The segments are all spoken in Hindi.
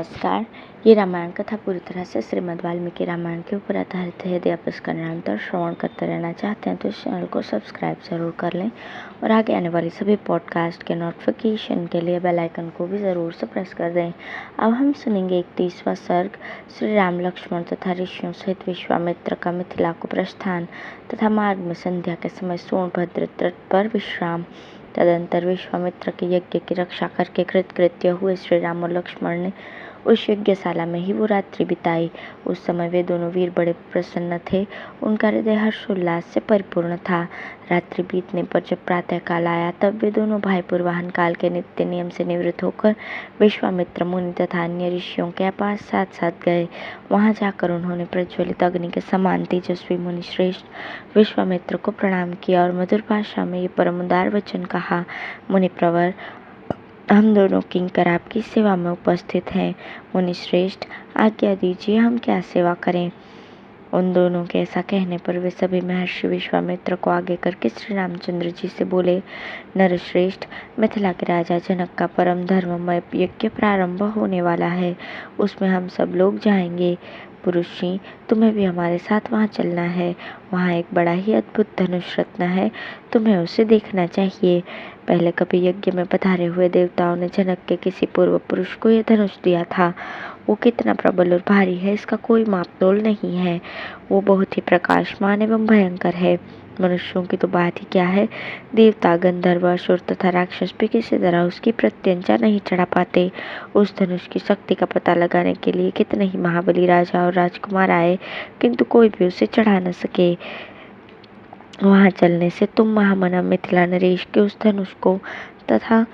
नमस्कार। ये रामायण कथा पूरी तरह से श्रीमद् वाल्मीकि रामायण के ऊपर आधारित है। यदि आप इसका निरंतर श्रवण करते रहना चाहते हैं तो इस चैनल को सब्सक्राइब ज़रूर कर लें और आगे आने वाली सभी पॉडकास्ट के नोटिफिकेशन के लिए बेल आइकन को भी ज़रूर से प्रेस कर दें। अब हम सुनेंगे 31वां सर्ग। श्री राम लक्ष्मण तथा ऋषियों सहित विश्वामित्र का मिथिला को प्रस्थान तथा मार्ग में संध्या के समय सोनभद्र तट पर विश्राम। तदंतर विश्वामित्र के यज्ञ की रक्षा करके कृतकृत्य हुए श्री राम और लक्ष्मण ने उस यज्ञशाला में ही वो रात्रि बिताई। उस समय वे दोनों वीर बड़े प्रसन्न थे। उनका हृदय हर्षोल्लास से परिपूर्ण था। रात्रि बीतने पर जब प्रातः काल आया तब वे दोनों भाई पूर्वाहन काल के नित्य नियम से निवृत्त होकर विश्वामित्र मुनि तथा अन्य ऋषियों के पास साथ साथ गए। वहां जाकर उन्होंने प्रज्वलित अग्नि के समान तेजस्वी मुनि श्रेष्ठ विश्वामित्र को प्रणाम किया और मधुर भाषा में ये परम उदार वचन कहा। मुनि प्रवर, हम दोनों किंकर आपकी सेवा में उपस्थित हैं। मुनि श्रेष्ठ, आज्ञा दीजिए, हम क्या सेवा करें। उन दोनों के ऐसा कहने पर वे सभी महर्षि विश्वामित्र को आगे करके श्री रामचंद्र जी से बोले, नरश्रेष्ठ, मिथिला के राजा जनक का परम धर्ममय यज्ञ प्रारंभ होने वाला है। उसमें हम सब लोग जाएंगे। पुरुषी, तुम्हें भी हमारे साथ वहाँ चलना है। वहाँ एक बड़ा ही अद्भुत धनुष रत्न है, तुम्हें उसे देखना चाहिए। पहले कभी यज्ञ में पधारे हुए देवताओं ने जनक के किसी पूर्व पुरुष को यह धनुष दिया था। वो कितना प्रबल और भारी है, इसका कोई मापतोल नहीं है। वो बहुत ही प्रकाशमान एवं भयंकर है। मनुष्यों की तो बात ही क्या है, देवता, गंधर्व, असुर तथा राक्षस भी किसी तरह उसकी प्रत्यंचा नहीं चढ़ा पाते। उस धनुष की शक्ति का पता लगाने के लिए कितने ही महाबली राजा और राजकुमार आए, किंतु कोई भी उसे चढ़ा न सके। वहां चलने से तुम महामना मिथिला नरेश के उस धनुष को तथा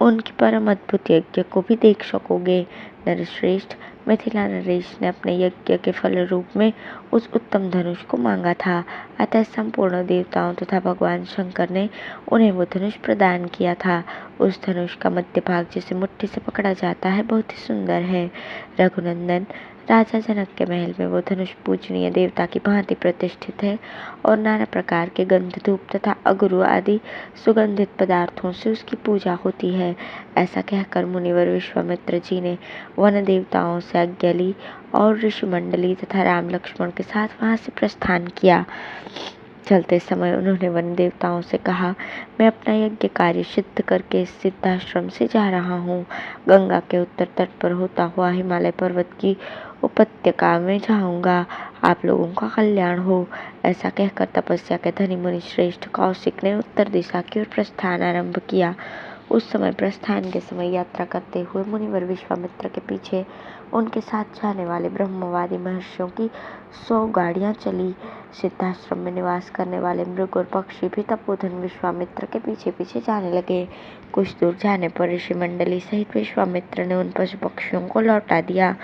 उनकी परम अद्भुत यज्ञ को भी देख सकोगे। नरश्रेष्ठ, मिथिला नरेश ने अपने यज्ञ के फल रूप में उस उत्तम धनुष को मांगा था। अतः संपूर्ण देवताओं तथा भगवान शंकर ने उन्हें वो धनुष प्रदान किया था। उस धनुष का मध्य भाग जिसे मुट्ठी से पकड़ा जाता है बहुत ही सुंदर है। रघुनंदन, राजा जनक के महल में वो धनुष पूजनीय देवता की भांति प्रतिष्ठित है और नाना प्रकार के गंध, धूप तथा अगरु आदि सुगंधित पदार्थों से उसकी पूजा होती है। ऐसा कहकर मुनिवर विश्वामित्र जी ने वन देवताओं से आज्ञा ली और ऋषि मंडली तथा राम लक्ष्मण के साथ वहां से प्रस्थान किया। चलते समय उन्होंने वन देवताओं से कहा, मैं अपना यज्ञ कार्य सिद्ध करके इस सिद्धाश्रम से जा रहा हूँ। गंगा के उत्तर तट पर होता हुआ हिमालय पर्वत की उपत्यका में जाऊंगा। आप लोगों का कल्याण हो। ऐसा कहकर तपस्या के धनी मुनि श्रेष्ठ कौशिक ने उत्तर दिशा की ओर प्रस्थान आरंभ किया। उस समय प्रस्थान के समय यात्रा करते हुए मुनिवर विश्वामित्र के पीछे उनके साथ जाने वाले ब्रह्मवादी महर्षियों की 100 गाड़ियां चली। सिद्धाश्रम में निवास करने वाले मृग और पक्षी भी तपोधन विश्वामित्र के पीछे पीछे जाने लगे। कुछ दूर जाने पर ऋषि मंडली सहित विश्वामित्र ने उन पशु पक्षियों को लौटा दिया।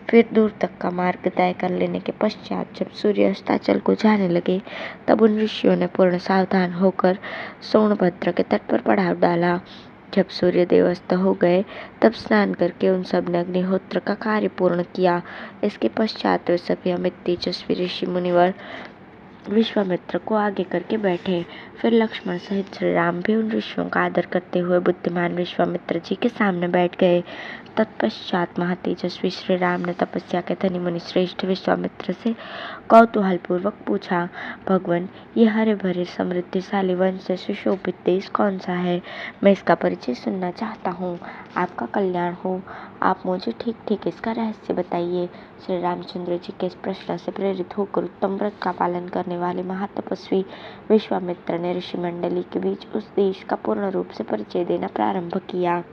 फिर दूर तक का मार्ग तय कर लेने के पश्चात जब सूर्य अस्ताचल को जाने लगे तब उन ऋषियों ने पूर्ण सावधान होकर सोनभद्र के तट पर पड़ाव डाला। जब सूर्यदेव अस्त हो गए तब स्नान करके उन सब ने अग्निहोत्र का कार्य पूर्ण किया। इसके पश्चात वे सभी अमित तेजस्वी ऋषि मुनिवर विश्वामित्र को आगे करके बैठे। फिर लक्ष्मण सहित श्री राम भी उन ऋषियों का आदर करते हुए बुद्धिमान विश्वामित्र जी के सामने बैठ गए। तत्पश्चात महातेजस्वी श्री राम ने तपस्या के धनी मुनि श्रेष्ठ विश्वामित्र से कौतूहल पूर्वक पूछा, भगवान, ये हरे भरे समृद्धिशाली वन से सुशोभित देश कौन सा है? मैं इसका परिचय सुनना चाहता हूँ। आपका कल्याण हो। आप मुझे ठीक ठीक इसका रहस्य बताइए। श्री रामचंद्र जी के इस प्रश्न से प्रेरित होकर उत्तम व्रत का पालन करने वाले महातपस्वी विश्वामित्र ने ऋषि मंडली के बीच उस देश का पूर्ण रूप से परिचय देना प्रारंभ किया।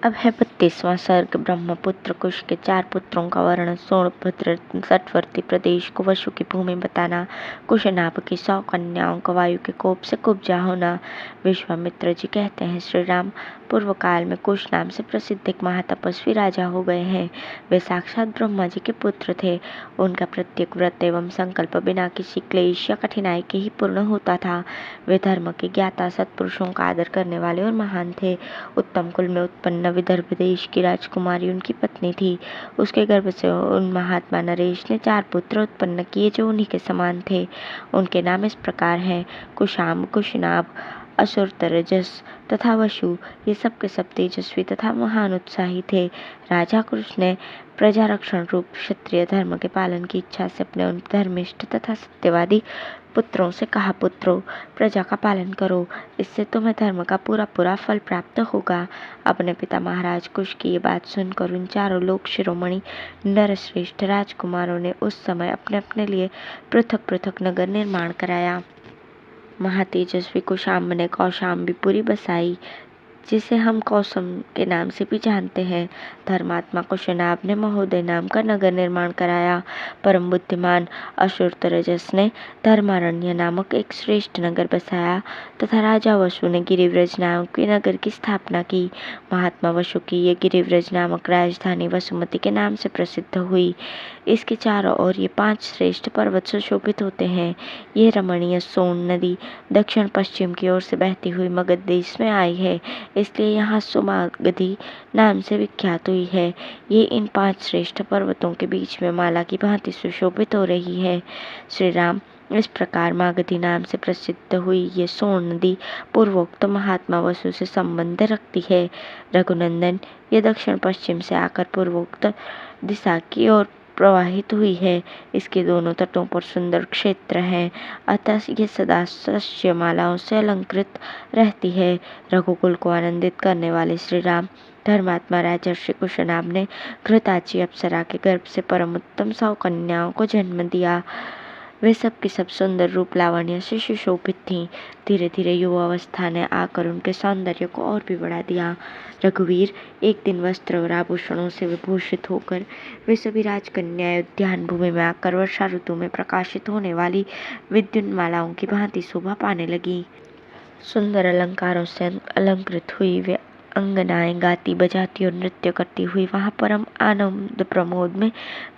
अब है 32वां सर्ग। ब्रह्मपुत्र कुश के 4 पुत्रों का वर्णन। सोनभद्र तटवर्ती प्रदेश को वसु की भूमि बताना। कुशनाभ की 100 कन्याओं का वायु के कोप से कुब्जा होना। विश्वामित्र जी कहते हैं, श्री राम पूर्व काल में कुश नाम से प्रसिद्ध एक महातपस्वी राजा हो गए हैं। वे साक्षात ब्रह्मा जी के पुत्र थे। उनका प्रत्येक व्रत एवं संकल्प बिना किसी क्लेश या कठिनाई के ही पूर्ण होता था। वे धर्म के ज्ञाता, सत्पुरुषों का आदर करने वाले और महान थे। उत्तम कुल में उत्पन्न विदर्भ देश की राजकुमारी उनकी पत्नी थी। उसके गर्भ से उन महात्मा नरेश ने 4 पुत्र उत्पन्न किए जो उन्हीं के समान थे। उनके नाम इस प्रकार हैं, कुशाम, कुशनाभ, असुर रजस तथा वसु ये सब के सब तेजस्वी तथा महान उत्साही थे। राजा कृष्ण ने प्रजा रक्षण रूप क्षत्रिय धर्म के पालन की इच्छा से अपने उन धर्मिष्ठ तथा सत्यवादी पुत्रों से कहा, पुत्रों, प्रजा का पालन करो, इससे तुम्हें धर्म का पूरा पूरा फल प्राप्त होगा। अपने पिता महाराज कुश की ये बात सुनकर उन चारों लोक शिरोमणि नरश्रेष्ठ राजकुमारों ने उस समय अपने अपने लिए पृथक पृथक नगर निर्माण कराया। महातेजस्वी कुशाम्ब ने कौशाम्बीपुरी बसाई, जिसे हम कौसम के नाम से भी जानते हैं। धर्मात्मा कुशनाभ ने महोदय नाम का नगर निर्माण कराया। परम बुद्धिमान असुरतरजस ने धर्मारण्य नामक एक श्रेष्ठ नगर बसाया तथा राजा वसु ने गिरिव्रज नामक नगर की स्थापना की। महात्मा वसु की ये गिरिव्रज नामक राजधानी वसुमती के नाम से प्रसिद्ध हुई। इसके चारों ओर ये 5 श्रेष्ठ पर्वत सुशोभित होते हैं। ये रमणीय सोन नदी दक्षिण पश्चिम की ओर से बहती हुई मगध देश में आई है, इसलिए यहाँ सुमागधी नाम से विख्यात हुई है। ये इन 5 श्रेष्ठ पर्वतों के बीच में माला की भांति सुशोभित हो रही है। श्री राम, इस प्रकार मागधी नाम से प्रसिद्ध हुई ये सोन नदी पूर्वोक्त महात्मा वसु से संबंध रखती है। रघुनंदन, ये दक्षिण पश्चिम से आकर पूर्वोक्त दिशा की ओर प्रवाहित हुई है। इसके दोनों तटों पर सुंदर क्षेत्र हैं, अतः ये सदा शस्य मालाओं से अलंकृत रहती है। रघुकुल को आनंदित करने वाले श्री राम धर्मात्मा राजर्षि कुशनाभ ने घृताची अप्सरा के गर्भ से परम उत्तम 100 कन्याओं को जन्म दिया। वे सब की सब सुंदर रूप लावण्य से सुशोभित थीं। धीरे धीरे युवावस्था ने आकर उनके सौंदर्य को और भी बढ़ा दिया। रघुवीर, एक दिन वस्त्र और आभूषणों से विभूषित होकर वे सभी राजकन्याएं उद्यान भूमि में आकर वर्षा ऋतु में प्रकाशित होने वाली विद्युन्मालाओं की भांति शोभा पाने लगी। सुंदर अलंकारों से अलंकृत हुई वे अंगनाएं गाती बजाती और नृत्य करती हुई वहां परम आनंद प्रमोद में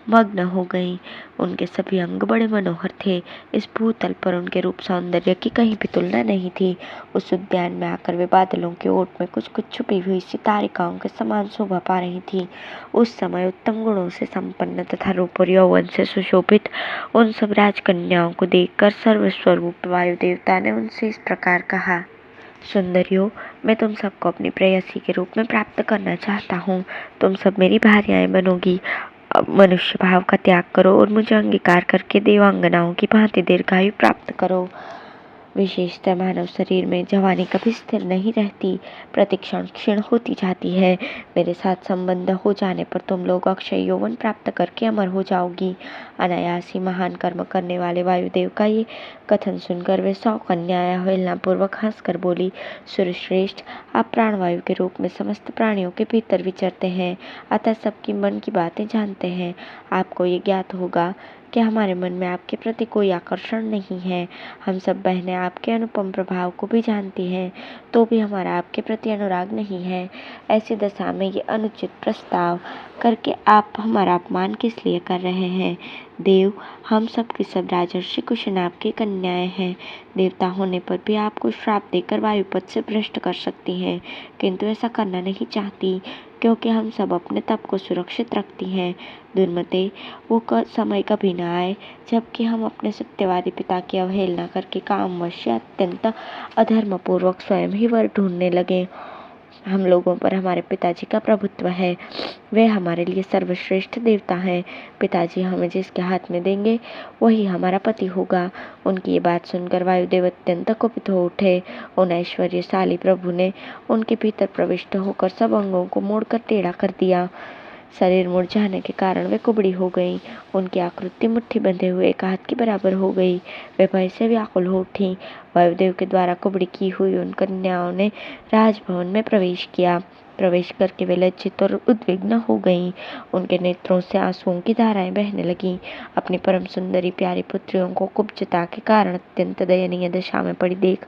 मग्न हो गईं। उनके सभी अंग बड़े मनोहर थे। इस भूतल पर उनके रूप सौंदर्य की कहीं भी तुलना नहीं थी। उस उद्यान में आकर वे बादलों की ओट में कुछ कुछ छुपी हुई सितारिकाओं के समान शोभा पा रही थी। उस समय उत्तम गुणों से संपन्न तथा रूप और यौवन से सुशोभित उन सब राजकन्याओं को देखकर सर्वस्वरूप वायु देवता ने उनसे इस प्रकार कहा, सुंदरियों, मैं तुम सबको अपनी प्रेयसी के रूप में प्राप्त करना चाहता हूँ। तुम सब मेरी भार्याएं बनोगी। अब मनुष्य भाव का त्याग करो और मुझे अंगीकार करके देवांगनाओं की भांति दीर्घायु प्राप्त करो। विशेषतः मानव शरीर में जवानी कभी स्थिर नहीं रहती, प्रतिक्षण क्षीण होती जाती है। मेरे साथ संबंध हो जाने पर तुम लोग अक्षय यौवन प्राप्त करके अमर हो जाओगी। अनायास ही महान कर्म करने वाले वायुदेव का ये कथन सुनकर वे 100 कन्याएं अवहेलना पूर्वक हंसकर बोली, सूर्यश्रेष्ठ, आप प्राणवायु के रूप में समस्त प्राणियों के भीतर विचरते हैं, अतः सबकी मन की बातें जानते हैं। आपको ये ज्ञात होगा कि हमारे मन में आपके प्रति कोई आकर्षण नहीं है। हम सब बहनें आपके अनुपम प्रभाव को भी जानती हैं, तो भी हमारा आपके प्रति अनुराग नहीं है। ऐसी दशा में ये अनुचित प्रस्ताव करके आप हमारा अपमान किस लिए कर रहे हैं? देव, हम सब की सब राजर्षि कुशनाभ की कन्याएं हैं। देवता होने पर भी आपको श्राप देकर वायुपथ से भ्रष्ट कर सकती हैं, किंतु ऐसा करना नहीं चाहती, क्योंकि हम सब अपने तप को सुरक्षित रखती हैं। दुर्मते, वो समय कभी न आए जबकि हम अपने सत्यवादी पिता की अवहेलना करके कामवश अत्यंत अधर्मपूर्वक स्वयं ही वर ढूंढने लगे। हम लोगों पर हमारे पिताजी का प्रभुत्व है, वे हमारे लिए सर्वश्रेष्ठ देवता हैं। पिताजी हमें जिसके हाथ में देंगे वही हमारा पति होगा। उनकी ये बात सुनकर वायुदेव अत्यंत कुपित हो उठे। उन ऐश्वर्यशाली प्रभु ने उनके भीतर प्रविष्ट होकर सब अंगों को मोड़कर टेढ़ा कर दिया। शरीर मुरझाने के कारण वे कुबड़ी हो गईं। उनकी आकृति मुट्ठी बंधे हुए एक हाथ की बराबर हो गई। वे भय से व्याकुल हो उठी। वायुदेव के द्वारा कुबड़ी की हुई उन कन्याओं ने राजभवन में प्रवेश किया। प्रवेश करके वे लज्जित और उद्विग्न हो गईं। उनके नेत्रों से आंसुओं की धाराएं बहने लगीं। अपनी परम सुंदरी प्यारी पुत्रियों को कुब्जता के कारण अत्यंत दयनीय दशा में पड़ी देख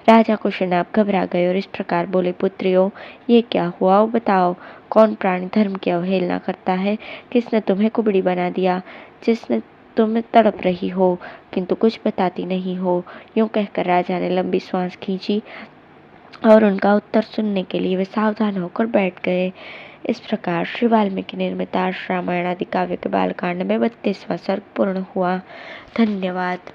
राजा कुशनाभ घबरा गए और इस प्रकार बोले, पुत्रियों, ये क्या हुआ, बताओ। कौन प्राणी धर्म की अवहेलना करता है? किसने तुम्हें कुबड़ी बना दिया, जिसने तुम तड़प रही हो किंतु कुछ बताती नहीं हो? यूं कहकर राजा ने लंबी श्वास खींची और उनका उत्तर सुनने के लिए वे सावधान होकर बैठ गए। इस प्रकार श्री वाल्मीकि निर्मित आर्ष रामायण आदि काव्य के बालकांड में 32वां सर्ग पूर्ण हुआ। धन्यवाद।